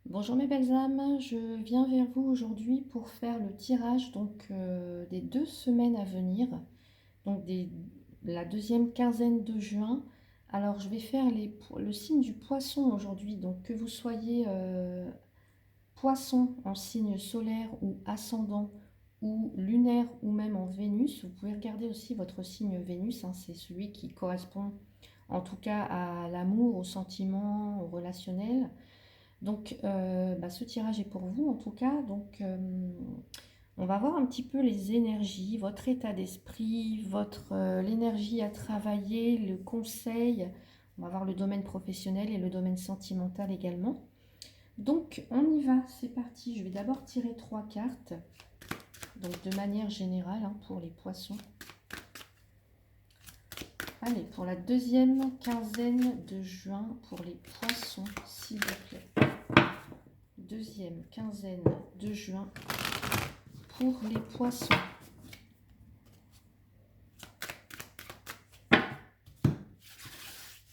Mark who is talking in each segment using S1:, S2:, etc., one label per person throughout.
S1: Bonjour mes belles âmes, je viens vers vous aujourd'hui pour faire le tirage des 2 semaines à venir, la deuxième quinzaine de juin. Alors je vais faire le signe du poisson aujourd'hui, donc que vous soyez poisson en signe solaire ou ascendant ou lunaire ou même en Vénus, vous pouvez regarder aussi votre signe Vénus, hein, c'est celui qui correspond en tout cas à l'amour, aux sentiments, au relationnel. Ce tirage est pour vous en tout cas. On va voir un petit peu les énergies, votre état d'esprit, l'énergie à travailler, le conseil. On va voir le domaine professionnel et le domaine sentimental également. Donc, on y va, c'est parti. Je vais d'abord tirer 3 cartes, donc de manière générale, hein, pour les poissons. Allez, pour la deuxième quinzaine de juin, pour les poissons, s'il vous plaît. Deuxième quinzaine de juin pour les poissons.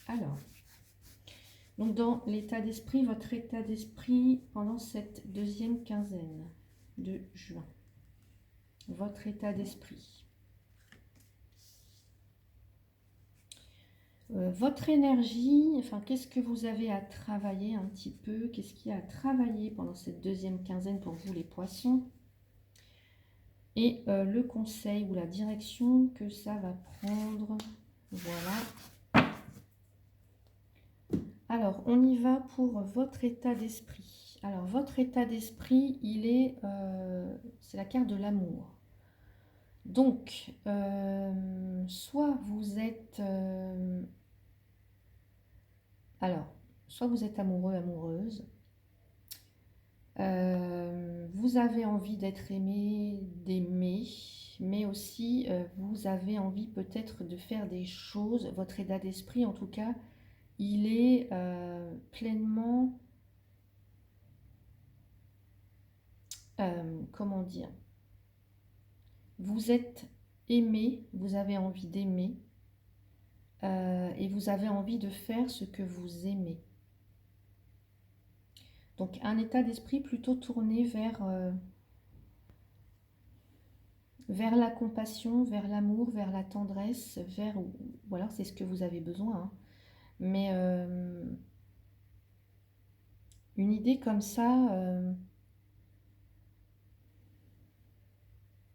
S1: Alors, donc dans l'état d'esprit, votre état d'esprit pendant cette deuxième quinzaine de juin. Votre état d'esprit. Votre énergie, enfin, qu'est-ce que vous avez à travailler un petit peu? Qu'est-ce qu'il y a à travailler pendant cette deuxième quinzaine pour vous les poissons? Et le conseil ou la direction que ça va prendre. Voilà. Alors, on y va pour votre état d'esprit. Alors, votre état d'esprit, c'est la carte de l'amour. Donc, soit vous êtes, soit vous êtes amoureux, amoureuse. Vous avez envie d'être aimé, d'aimer, mais aussi vous avez envie peut-être de faire des choses. Votre état d'esprit, en tout cas, il est pleinement, comment dire, vous êtes aimé, vous avez envie d'aimer et vous avez envie de faire ce que vous aimez. Donc un état d'esprit plutôt tourné vers la compassion, vers l'amour, vers la tendresse, ou alors c'est ce que vous avez besoin, hein. Mais une idée comme ça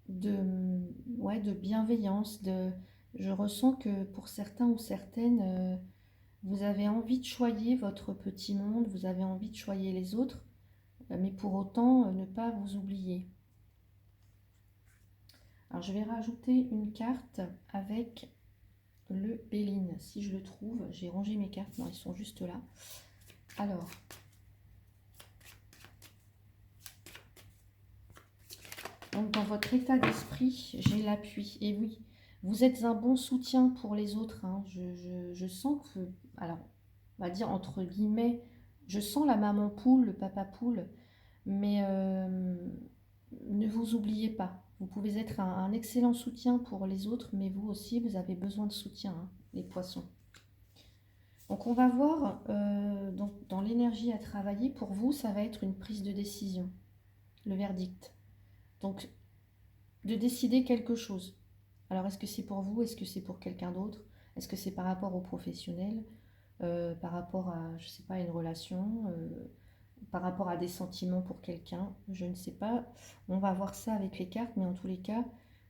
S1: de bienveillance, je ressens que pour certains ou certaines, vous avez envie de choyer votre petit monde, vous avez envie de choyer les autres, mais pour autant ne pas vous oublier. Alors je vais rajouter une carte avec le Béline, si je le trouve. J'ai rangé mes cartes, non, ils sont juste là. Alors, donc dans votre état d'esprit, j'ai l'appui. Et oui, vous êtes un bon soutien pour les autres, hein. Je sens que, alors, on va dire entre guillemets, je sens la maman poule, le papa poule, mais ne vous oubliez pas. Vous pouvez être un excellent soutien pour les autres, mais vous aussi, vous avez besoin de soutien, hein, les poissons. Donc on va voir, dans l'énergie à travailler, pour vous, ça va être une prise de décision, le verdict. Donc, de décider quelque chose. Alors, est-ce que c'est pour vous? Est-ce que c'est pour quelqu'un d'autre? Est-ce que c'est par rapport au professionnel? Par rapport à, je sais pas, une relation? Par rapport à des sentiments pour quelqu'un? Je ne sais pas. On va voir ça avec les cartes, mais en tous les cas,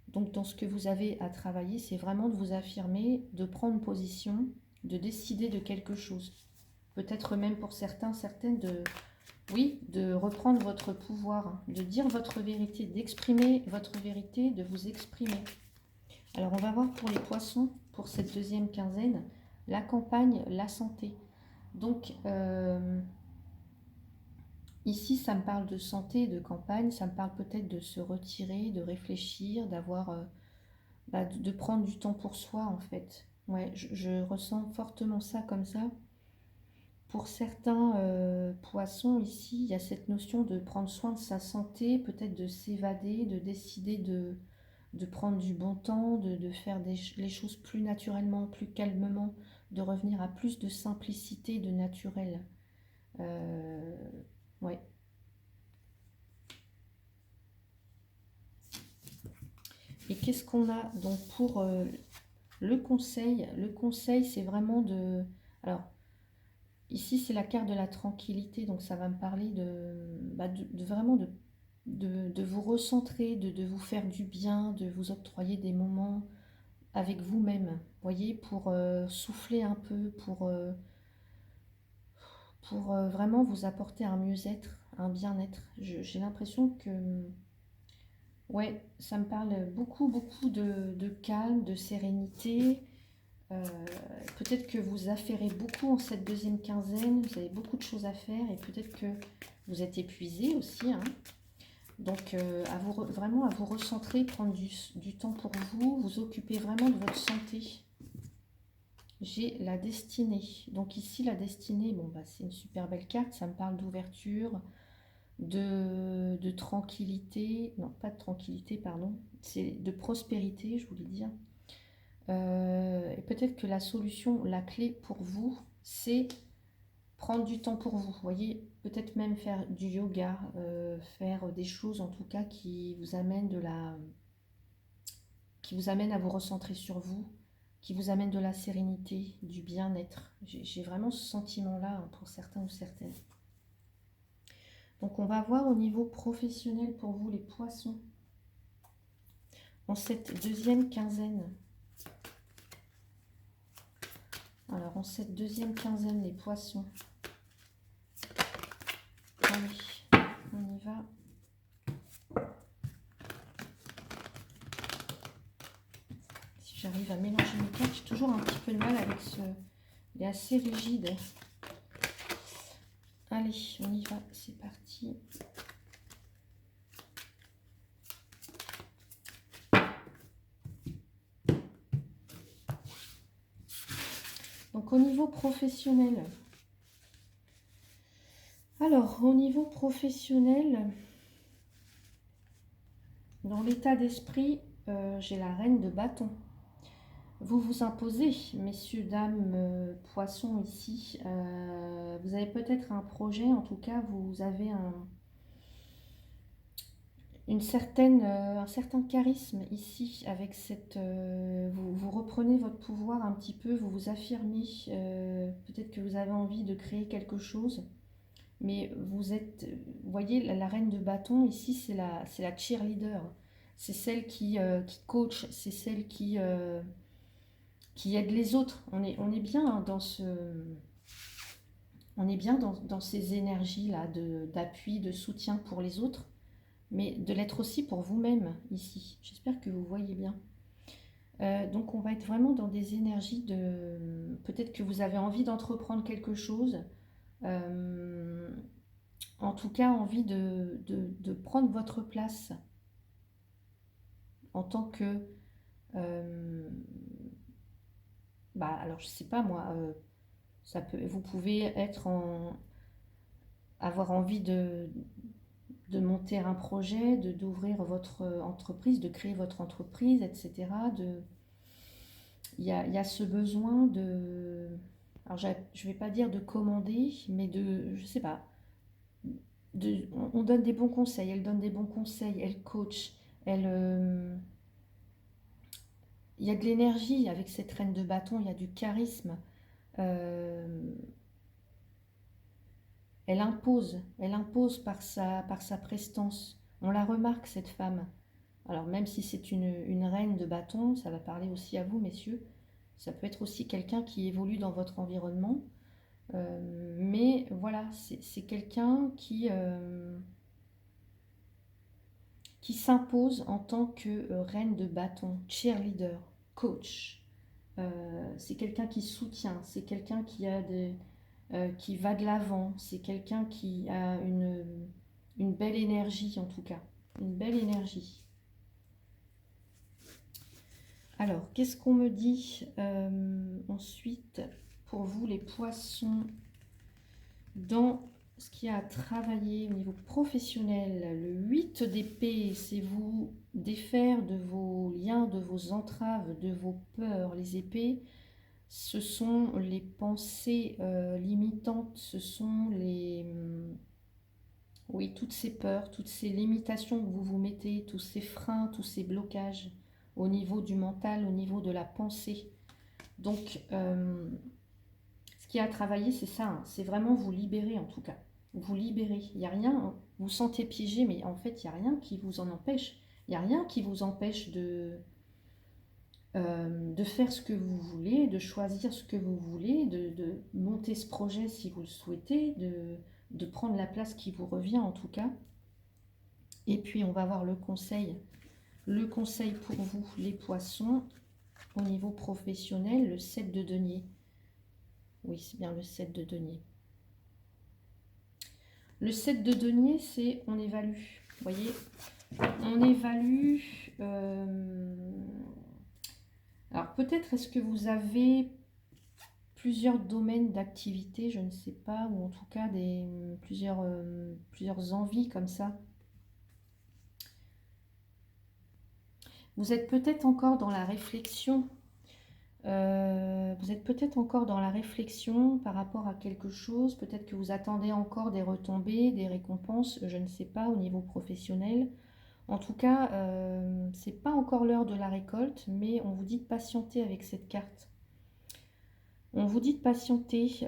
S1: donc dans ce que vous avez à travailler, c'est vraiment de vous affirmer, de prendre position, de décider de quelque chose. Peut-être même pour certains, certaines, de reprendre votre pouvoir, de dire votre vérité, d'exprimer votre vérité, de vous exprimer. Alors, on va voir pour les poissons, pour cette deuxième quinzaine, la campagne, la santé. Donc, ici, ça me parle de santé, de campagne, ça me parle peut-être de se retirer, de réfléchir, de prendre du temps pour soi, en fait. Ouais, je ressens fortement ça comme ça. Pour certains poissons, ici, il y a cette notion de prendre soin de sa santé, peut-être de s'évader, de décider de prendre du bon temps, de faire les choses plus naturellement, plus calmement, de revenir à plus de simplicité, de naturel. Ouais. qu'est-ce qu'on a donc pour le conseil? Le conseil, c'est vraiment de... Alors, ici, c'est la carte de la tranquillité, donc ça va me parler de vraiment de vous recentrer, de vous faire du bien, de vous octroyer des moments avec vous-même, vous voyez, pour souffler un peu, pour vraiment vous apporter un mieux-être, un bien-être. J'ai l'impression que, ouais, ça me parle beaucoup, beaucoup de calme, de sérénité. Euh, Peut-être que vous affairez beaucoup en cette deuxième quinzaine, vous avez beaucoup de choses à faire et peut-être que vous êtes épuisé aussi, hein. Donc, vraiment à vous recentrer, prendre du temps pour vous, vous occuper vraiment de votre santé. J'ai la destinée. Donc ici, la destinée, bon, bah, c'est une super belle carte. Ça me parle d'ouverture, de tranquillité. Non, pas de tranquillité, pardon. C'est de prospérité, je voulais dire. Et peut-être que la solution, la clé pour vous, c'est prendre du temps pour vous. Vous voyez, peut-être même faire du yoga, faire des choses en tout cas qui vous amènent à vous recentrer sur vous, qui vous amènent de la sérénité, du bien-être. J'ai vraiment ce sentiment-là, hein, pour certains ou certaines. Donc on va voir au niveau professionnel pour vous les poissons en cette deuxième quinzaine. Alors en cette deuxième quinzaine les poissons. Allez, on y va. Si j'arrive à mélanger mes cartes, j'ai toujours un petit peu de mal avec ce... Il est assez rigide. Allez, on y va, c'est parti. Donc au niveau professionnel, dans l'état d'esprit, j'ai la reine de bâton. Vous vous imposez, messieurs, dames, poissons ici. Vous avez peut-être un projet, en tout cas, vous avez un certain charisme ici avec cette... vous reprenez votre pouvoir un petit peu, vous vous affirmez. Peut-être que vous avez envie de créer quelque chose. Mais vous voyez, la reine de bâton, ici, c'est la cheerleader. C'est celle qui coach, c'est celle qui aide les autres. On est bien, hein, on est bien dans ces énergies-là d'appui, de soutien pour les autres, mais de l'être aussi pour vous-même ici. J'espère que vous voyez bien. Donc on va être vraiment dans des énergies de... Peut-être que vous avez envie d'entreprendre quelque chose. En tout cas, envie de prendre votre place en tant que... alors, je sais pas moi, vous pouvez avoir envie de monter un projet, d'ouvrir votre entreprise, de créer votre entreprise, etc. Il y a ce besoin de... Alors, je ne vais pas dire de commander, mais je sais pas, on donne des bons conseils, elle donne des bons conseils, elle coach, elle... il y a de l'énergie avec cette reine de bâton, il y a du charisme. Euh, elle impose par sa prestance. On la remarque, cette femme. Alors même si c'est une reine de bâton, ça va parler aussi à vous, messieurs. Ça peut être aussi quelqu'un qui évolue dans votre environnement. Mais voilà, c'est quelqu'un qui s'impose en tant que reine de bâton, cheerleader, coach. C'est quelqu'un qui soutient, c'est quelqu'un qui va de l'avant, c'est quelqu'un qui a une belle énergie en tout cas, une belle énergie. Alors, qu'est-ce qu'on me dit ensuite pour vous les poissons dans ce qui a à travailler au niveau professionnel? Le 8 d'épée, c'est vous défaire de vos liens, de vos entraves, de vos peurs. Les épées, ce sont les pensées limitantes, ce sont oui, toutes ces peurs, toutes ces limitations que vous vous mettez, tous ces freins, tous ces blocages. au niveau du mental, au niveau de la pensée. Donc, ce qui a à travailler, c'est ça, hein, c'est vraiment vous libérer en tout cas. Vous libérer. Il n'y a rien, hein, vous vous sentez piégé, mais en fait, il n'y a rien qui vous en empêche. Il n'y a rien qui vous empêche de faire ce que vous voulez, de choisir ce que vous voulez, de monter ce projet si vous le souhaitez, de prendre la place qui vous revient en tout cas. Et puis, on va voir le conseil. Le conseil pour vous, les poissons, au niveau professionnel, le 7 de denier. Oui, c'est bien le 7 de denier. Le 7 de denier, c'est on évalue. Vous voyez, on évalue. Alors peut-être est-ce que vous avez plusieurs domaines d'activité, je ne sais pas, ou en tout cas plusieurs envies comme ça. Vous êtes peut-être encore dans la réflexion. Vous êtes peut-être encore dans la réflexion par rapport à quelque chose. Peut-être que vous attendez encore des retombées, des récompenses, je ne sais pas, au niveau professionnel. En tout cas, c'est pas encore l'heure de la récolte, mais on vous dit de patienter avec cette carte. On vous dit de patienter.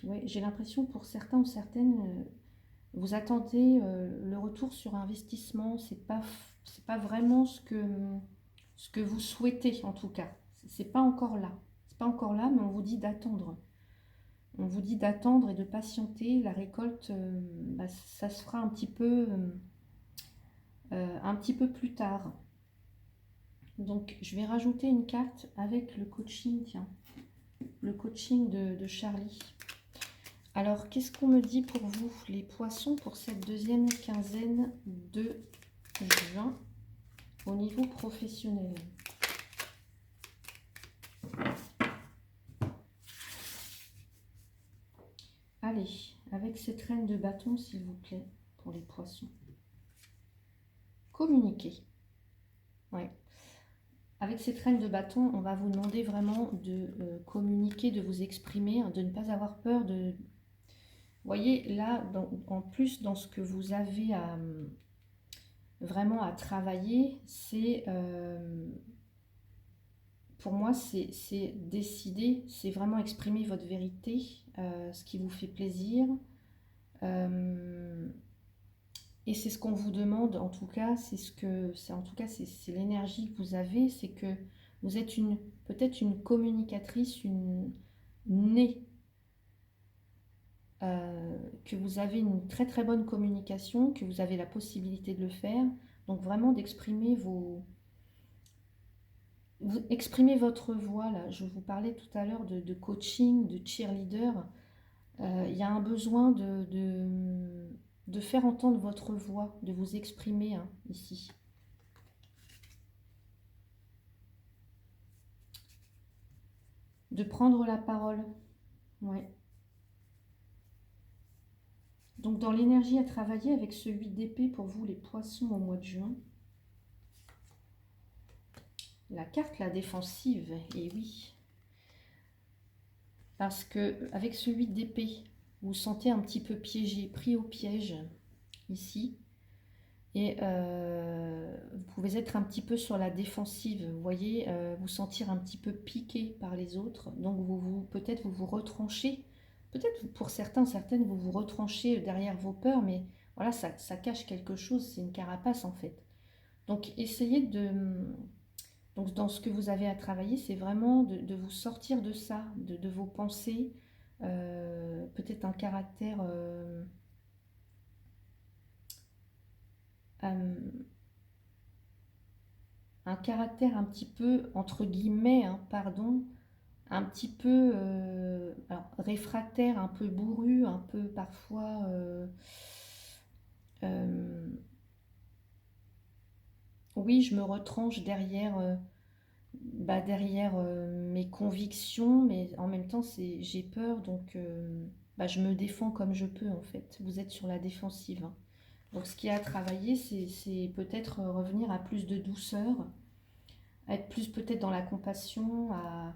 S1: Ouais, j'ai l'impression pour certains ou certaines, vous attendez le retour sur investissement. C'est pas vraiment ce que vous souhaitez en tout cas. C'est pas encore là. C'est pas encore là, mais on vous dit d'attendre. On vous dit d'attendre et de patienter. La récolte, bah, ça se fera un petit peu plus tard. Donc, je vais rajouter une carte avec le coaching, tiens, le coaching de Charlie. Alors, qu'est-ce qu'on me dit pour vous, les poissons, pour cette deuxième quinzaine de juin au niveau professionnel? Allez, avec cette reine de bâton, s'il vous plaît, pour les poissons. Communiquer. Ouais. Avec cette reine de bâton, on va vous demander vraiment de communiquer, de vous exprimer, hein, de ne pas avoir peur de... Vous voyez, là, en plus, dans ce que vous avez vraiment à travailler, c'est... pour moi, c'est décider, c'est vraiment exprimer votre vérité, ce qui vous fait plaisir. Et c'est ce qu'on vous demande, en tout cas, c'est l'énergie que vous avez, c'est que vous êtes peut-être une communicatrice, une née, que vous avez une très très bonne communication, que vous avez la possibilité de le faire. Donc vraiment d'exprimer exprimer votre voix là. Je vous parlais tout à l'heure de coaching, de cheerleader. Il y a un besoin de faire entendre votre voix, de vous exprimer hein, ici. De prendre la parole. Ouais. Donc dans l'énergie à travailler avec ce 8 d'épée pour vous les poissons au mois de juin. La carte, la défensive, et oui. Parce que avec ce 8 d'épée, vous vous sentez un petit peu piégé, pris au piège, ici. Et vous pouvez être un petit peu sur la défensive, vous voyez, vous sentir un petit peu piqué par les autres. Donc peut-être vous vous retranchez. Peut-être pour certains, certaines, vous vous retranchez derrière vos peurs, mais voilà, ça cache quelque chose, c'est une carapace en fait. Donc essayez donc dans ce que vous avez à travailler, c'est vraiment de vous sortir de ça, de vos pensées, peut-être un caractère un petit peu, entre guillemets, hein, pardon, un petit peu alors, réfractaire, un peu bourru, un peu parfois... oui, je me retranche derrière mes convictions, mais en même temps, j'ai peur, donc je me défends comme je peux, en fait. Vous êtes sur la défensive. Hein. Donc, ce qu'il y a à travailler, c'est peut-être revenir à plus de douceur, à être plus peut-être dans la compassion, à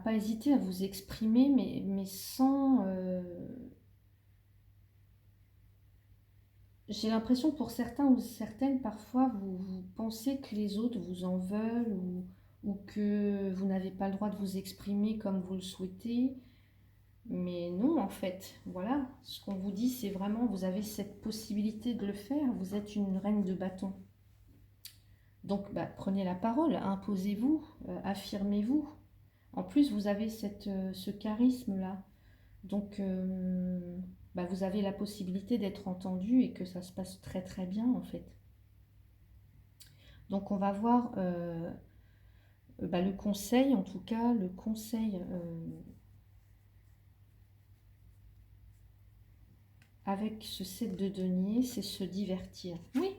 S1: pas hésiter à vous exprimer, mais sans... j'ai l'impression pour certains ou certaines, parfois, vous pensez que les autres vous en veulent ou que vous n'avez pas le droit de vous exprimer comme vous le souhaitez. Mais non, en fait, voilà, ce qu'on vous dit, c'est vraiment, vous avez cette possibilité de le faire. Vous êtes une reine de bâton. Donc, bah, prenez la parole, imposez-vous, affirmez-vous. En plus, vous avez ce charisme-là. Donc, bah, vous avez la possibilité d'être entendu et que ça se passe très très bien, en fait. Donc, on va voir bah, le conseil, en tout cas, le conseil avec ce 7 de denier, c'est se divertir. Oui,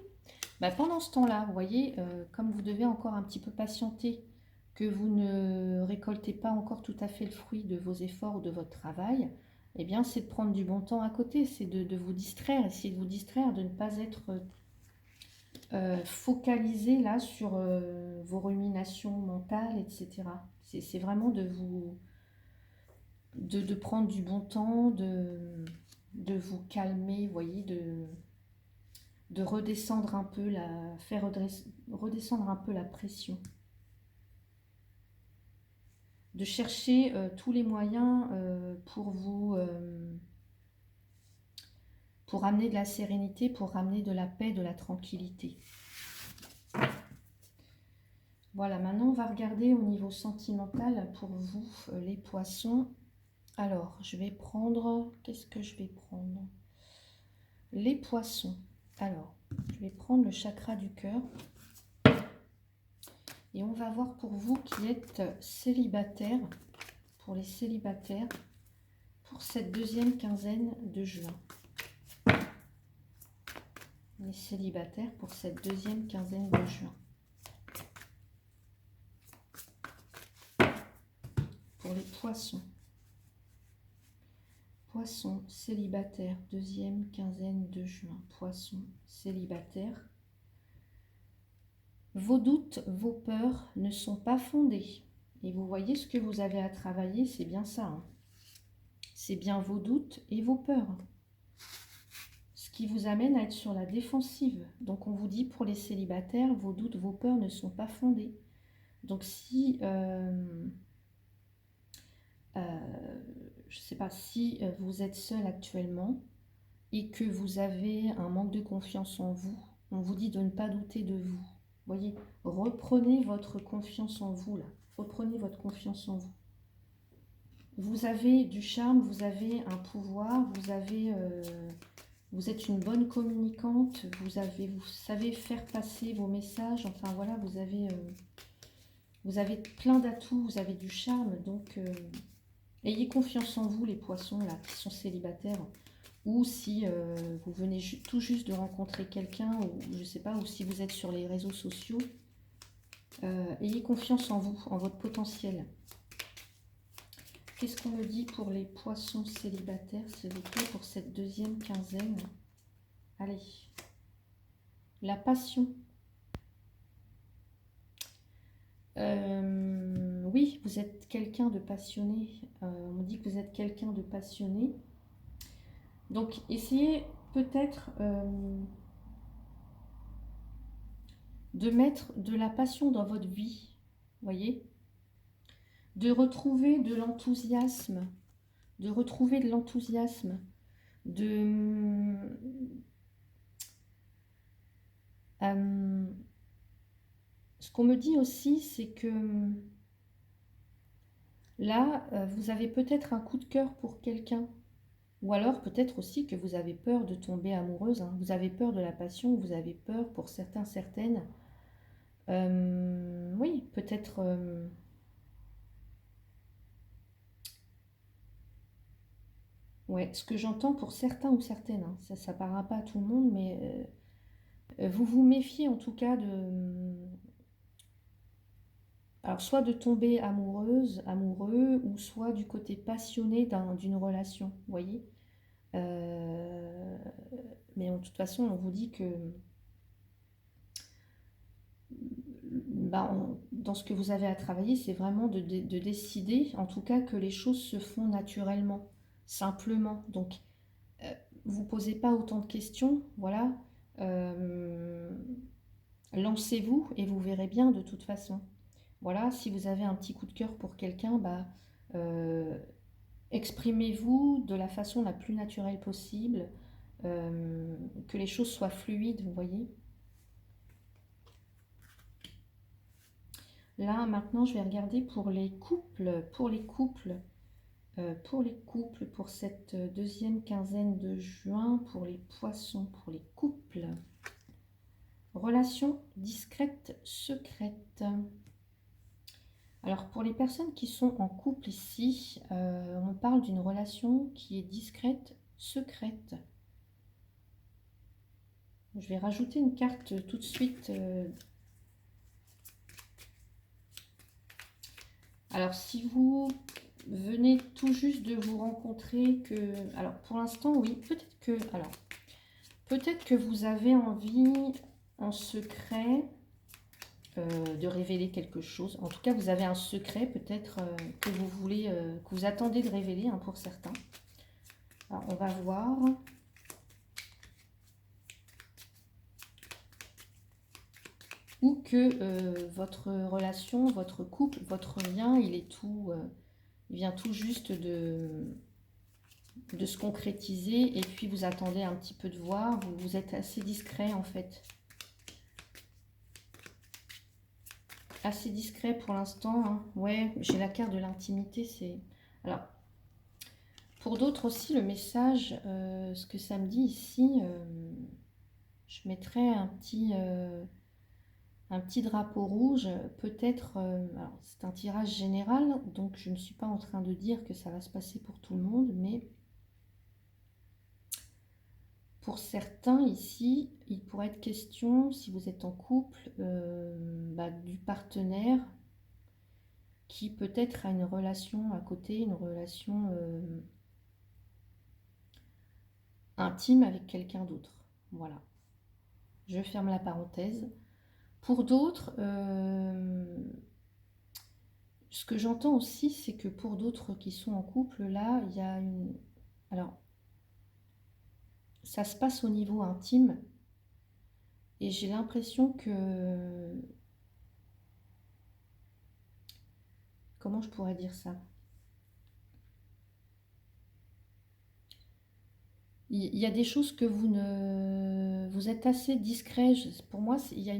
S1: bah, pendant ce temps-là, vous voyez, comme vous devez encore un petit peu patienter, que vous ne récoltez pas encore tout à fait le fruit de vos efforts ou de votre travail, eh bien, c'est de prendre du bon temps à côté, c'est de vous distraire, essayer de vous distraire, de ne pas être focalisé là sur vos ruminations mentales, etc. C'est vraiment de prendre du bon temps, de vous calmer, vous voyez, de redescendre un peu redescendre un peu la pression. De chercher tous les moyens pour amener de la sérénité, pour ramener de la paix, de la tranquillité. Voilà, maintenant on va regarder au niveau sentimental pour vous, les poissons. Alors, je vais prendre... Qu'est-ce que je vais prendre? Les poissons. Alors, je vais prendre le chakra du cœur. Et on va voir pour vous qui êtes célibataire, pour les célibataires, pour cette deuxième quinzaine de juin. Les célibataires pour cette deuxième quinzaine de juin. Pour les poissons. Poissons célibataires, deuxième quinzaine de juin. Poissons célibataires. Vos doutes, vos peurs ne sont pas fondés. Et vous voyez ce que vous avez à travailler, c'est bien ça. Hein. C'est bien vos doutes et vos peurs. Ce qui vous amène à être sur la défensive. Donc on vous dit pour les célibataires, vos doutes, vos peurs ne sont pas fondés. Donc si, je ne sais pas, si vous êtes seul actuellement et que vous avez un manque de confiance en vous, on vous dit de ne pas douter de vous. Voyez, reprenez votre confiance en vous là. Reprenez votre confiance en vous. Vous avez du charme, vous avez un pouvoir, vous êtes une bonne communicante, vous savez faire passer vos messages. Enfin voilà, vous avez plein d'atouts, vous avez du charme. Donc ayez confiance en vous les poissons là qui sont célibataires. Ou si vous venez tout juste de rencontrer quelqu'un, ou je sais pas, ou si vous êtes sur les réseaux sociaux, ayez confiance en vous, en votre potentiel. Qu'est-ce qu'on me dit pour les poissons célibataires, s'il vous plaît, pour cette deuxième quinzaine? Allez, la passion. Oui, vous êtes quelqu'un de passionné. On me dit que vous êtes quelqu'un de passionné. Donc, essayez peut-être de mettre de la passion dans votre vie, voyez, de retrouver de l'enthousiasme, ce qu'on me dit aussi, c'est que là, vous avez peut-être un coup de cœur pour quelqu'un. Ou alors peut-être aussi que vous avez peur de tomber amoureuse. Hein. Vous avez peur de la passion, vous avez peur pour certains, certaines. Oui, peut-être... ouais, ce que j'entends pour certains ou certaines, hein, ça ne parlera pas à tout le monde, mais vous vous méfiez en tout cas de... Alors, soit de tomber amoureuse, amoureux, ou soit du côté passionné d'une relation, vous voyez. Mais de toute façon, on vous dit que bah, dans ce que vous avez à travailler, c'est vraiment de décider, en tout cas, que les choses se font naturellement, simplement. Donc, vous posez pas autant de questions, voilà. Lancez-vous et vous verrez bien de toute façon. Voilà, si vous avez un petit coup de cœur pour quelqu'un, bah, euh, exprimez-vous de la façon la plus naturelle possible, que les choses soient fluides, vous voyez. Là, maintenant, je vais regarder pour les couples, pour cette deuxième quinzaine de juin, pour les poissons, pour les couples. Relation discrète, secrète. Alors, pour les personnes qui sont en couple ici, on parle d'une relation qui est discrète, secrète. Je vais rajouter une carte tout de suite. Alors, si vous venez tout juste de vous rencontrer, alors pour l'instant, oui, peut-être que vous avez envie en secret de révéler quelque chose. En tout cas, vous avez un secret peut-être que vous voulez, que vous attendez de révéler, hein, pour certains. Alors, on va voir. Ou que votre relation, votre couple, votre lien, il vient tout juste de se concrétiser, et puis vous attendez un petit peu de voir, vous êtes assez discret en fait. Assez discret pour l'instant, hein. Ouais, j'ai la carte de l'intimité, c'est... Alors, pour d'autres aussi, le message, ce que ça me dit ici, je mettrais un petit drapeau rouge, peut-être, alors c'est un tirage général, donc je ne suis pas en train de dire que ça va se passer pour tout le monde, mais pour certains ici, il pourrait être question, si vous êtes en couple, du partenaire qui peut-être a une relation à côté, une relation intime avec quelqu'un d'autre. Voilà. Je ferme la parenthèse. Pour d'autres, ce que j'entends aussi, c'est que pour d'autres qui sont en couple, là, il y a une... Alors, ça se passe au niveau intime, et j'ai l'impression que... Comment je pourrais dire ça? Il y a des choses que vous ne... Vous êtes assez discret. Pour moi, il y a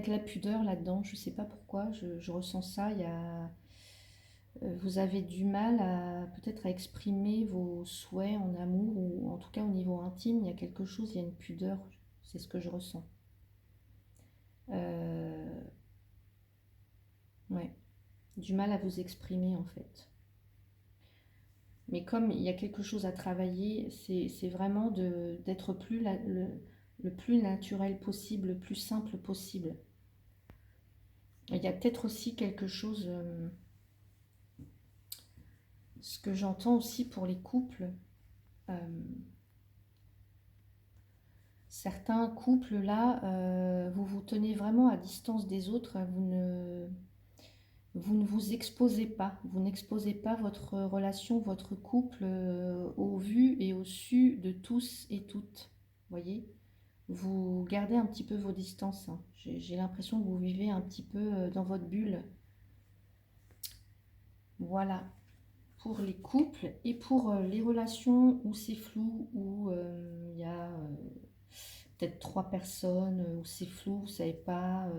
S1: de la pudeur là-dedans. Je ne sais pas pourquoi, je ressens ça. Vous avez du mal peut-être à exprimer vos souhaits en amour, ou en tout cas au niveau intime, il y a quelque chose, il y a une pudeur. C'est ce que je ressens. Euh, ouais, du mal à vous exprimer en fait. Mais comme il y a quelque chose à travailler, c'est vraiment d'être le plus naturel possible, le plus simple possible. Il y a peut-être aussi quelque chose, ce que j'entends aussi pour les couples, euh, certains couples là, vous vous tenez vraiment à distance des autres, vous ne vous exposez pas, vous n'exposez pas votre relation, votre couple au vu et au su de tous et toutes, voyez? Vous gardez un petit peu vos distances, hein. J'ai l'impression que vous vivez un petit peu dans votre bulle. Voilà, pour les couples. Et pour les relations où c'est flou, où il y a peut-être trois personnes, où c'est flou, vous ne savez pas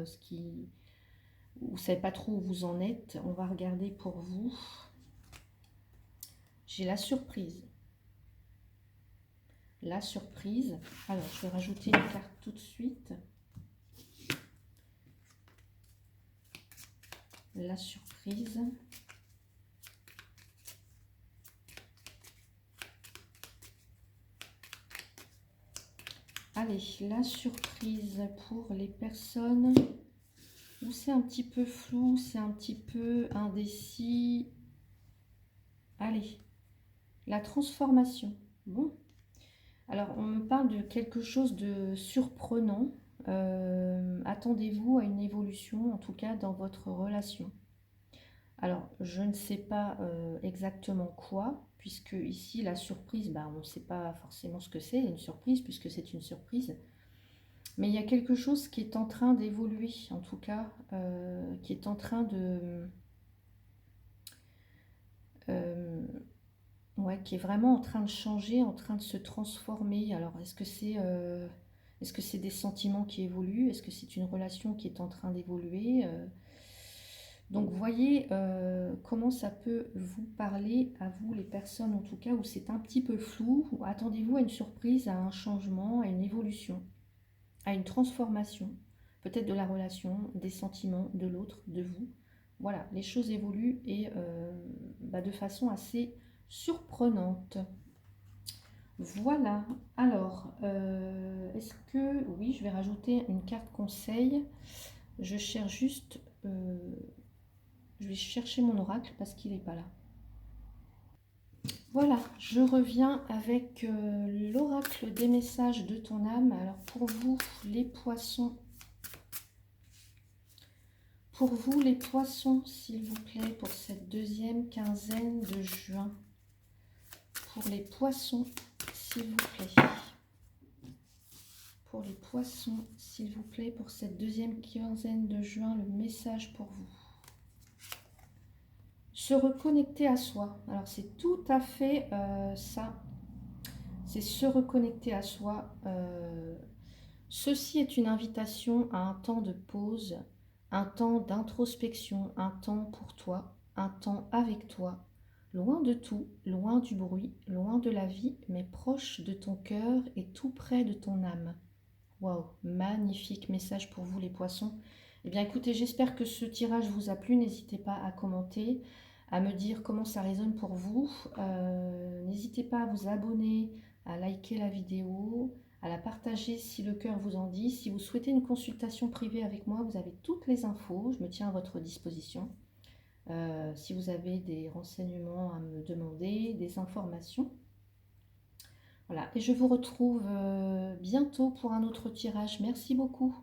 S1: vous savez pas trop où vous en êtes, on va regarder pour vous. J'ai la surprise. La surprise. Alors, je vais rajouter une carte tout de suite. La surprise. Allez, la surprise pour les personnes où c'est un petit peu flou, c'est un petit peu indécis. Allez, la transformation. Bon, alors on me parle de quelque chose de surprenant. Attendez-vous à une évolution, en tout cas dans votre relation. Alors, je ne sais pas exactement quoi, puisque ici, la surprise, bah, on ne sait pas forcément ce que c'est, une surprise, puisque c'est une surprise. Mais il y a quelque chose qui est en train d'évoluer, en tout cas, qui est en train euh, ouais, qui est vraiment en train de changer, en train de se transformer. Alors, est-ce que c'est des sentiments qui évoluent? Est-ce que c'est une relation qui est en train d'évoluer? Donc, voyez comment ça peut vous parler, à vous, les personnes, en tout cas, où c'est un petit peu flou. Attendez-vous à une surprise, à un changement, à une évolution, à une transformation, peut-être de la relation, des sentiments, de l'autre, de vous. Voilà, les choses évoluent et bah, de façon assez surprenante. Voilà, alors, est-ce que... Oui, je vais rajouter une carte conseil. Je cherche juste... je vais chercher mon oracle parce qu'il n'est pas là. Voilà, je reviens avec l'oracle des messages de ton âme. Alors pour vous, les poissons, s'il vous plaît, pour cette deuxième quinzaine de juin. Pour les poissons, s'il vous plaît. Pour les poissons, s'il vous plaît, pour cette deuxième quinzaine de juin, le message pour vous. Se reconnecter à soi. Alors c'est tout à fait ça. C'est se reconnecter à soi. Ceci est une invitation à un temps de pause, un temps d'introspection, un temps pour toi, un temps avec toi, loin de tout, loin du bruit, loin de la vie, mais proche de ton cœur et tout près de ton âme. Waouh, magnifique message pour vous les poissons. Eh bien écoutez, j'espère que ce tirage vous a plu. N'hésitez pas à commenter, à me dire comment ça résonne pour vous. N'hésitez pas à vous abonner, à liker la vidéo, à la partager si le cœur vous en dit. Si vous souhaitez une consultation privée avec moi, vous avez toutes les infos. Je me tiens à votre disposition. Si vous avez des renseignements à me demander, des informations. Voilà, et je vous retrouve bientôt pour un autre tirage. Merci beaucoup.